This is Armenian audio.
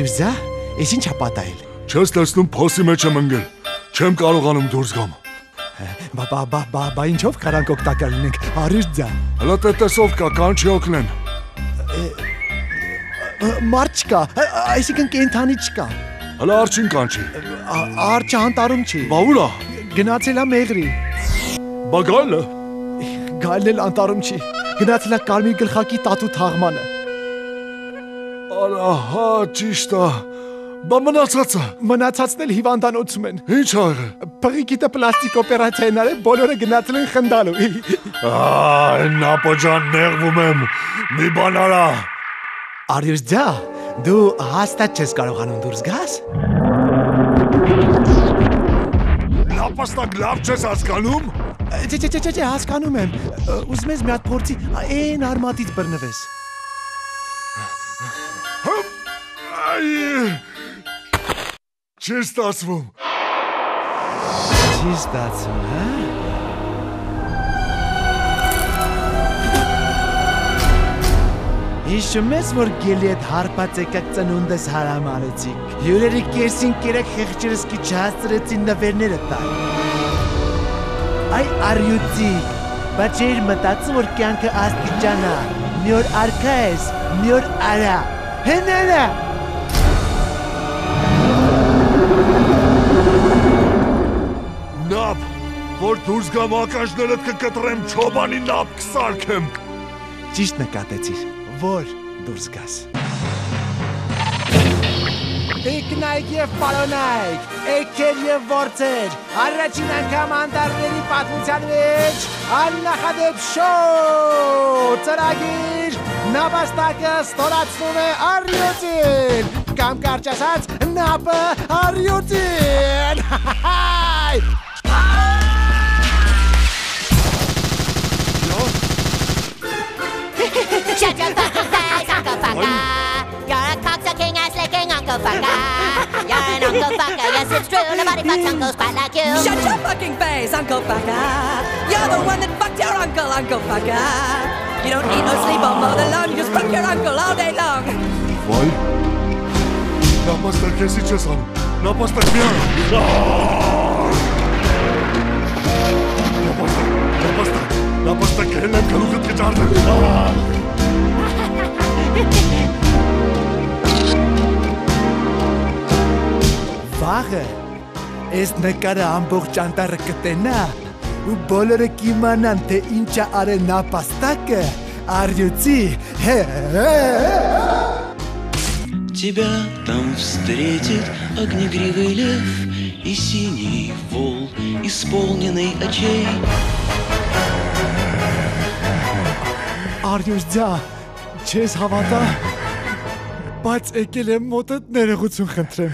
Արյուզա, ես ինչ ապատայել։ Չես տեսնում փոսի մեջ եմ ընկել։ Չեմ կարողանում դուրս գամ։ Բա ինչով կարանք օգտակար լինենք, Արյուզա։ Հələ տեսով կա, կանչի օգնեն։ Մարդ չկա, այսինքն կենդանի չկա։ Հələ արջին կանչի։ Արջը անտարում չի։ Բա ուր է։ Գնացել է մեղրի։ Բա գալը։ Գալն էլ անտարում չի։ Գնացել է կարմիր գլխակի տատու թաղմանը։ Ահա, ճիշտ է։ Բա մնացածը։ Մնացածն էլ հիվանդանոցում են։ Ինչ ա եղել։ Փղիկիտը պլաստիկ օպերացիա են արել, բոլորը գնացել են խնդալու։ Նապո ջան, նեղվում եմ։ Մի բան արա։ Արյուզա, դու հաստատ չես կարողանում դուրս գաս։ Նապաստակ լավ չես հասկանում։ Չէ, հասկանում եմ։ Ուզում ես մի հատ փորձի այն արմատից բռնվես։ Չի ստացվում։ Չի ստացվում, հա։ Հիշում ես, որ գելի հետ հարբած եկակ ծնունդես հարամարեցիք։ Հյուրերի կեսին կերակ խեղճերս կի չհաստրեցին նվերները տալ։ Այ Արյուծիկ, բա չէիր մտածում, որ կյանքը աստիճանա, մի օր արքա ես, մի օր արա, հեները։ Նապ, որ դուրս գամ ականջներդ կկտրեմ, չոբանի նապ կսարքեմ։ Ճիշտ նկատեցիր, որ դուրս գաս։ Տիկնայք և պարոնայք, էքեր և որդեր, առաջին անգամ անտարների պատմության մեջ աննախադեպ շոու ծրագիր նապաստակը ստորացնում է Արյուծին, կամ կարճ ասած նապը Արյուծին։ Shut your fucking face, Uncle Fucker. You're a cocksucking ass licking Uncle Fucker. You're an Uncle Fucker, yes it's true. Nobody fucks uncles quite like you. Shut your fucking face, Uncle Fucker. You're the one that fucked your uncle, Uncle Fucker. You don't eat or sleep or mow the lawn. You just fuck your uncle all day long. Վայ։ Նապաստակ ես ինչ ես անում։ Նապաստակ միան։ Նապաստակ հեն եմ գլուխդ կճարդեմ։ Վաղը, ես նկարը ամբողջ անտառը կտենա ու բոլորը կիմանան, թե ինչ է արել նապաստակը Արյուծի Тебя там встретит огнегривый лев и синий вол, исполненный очей. Արյուզա, չես հավատա, բայց եկել եմ մոտդ ներողություն խնդրեմ։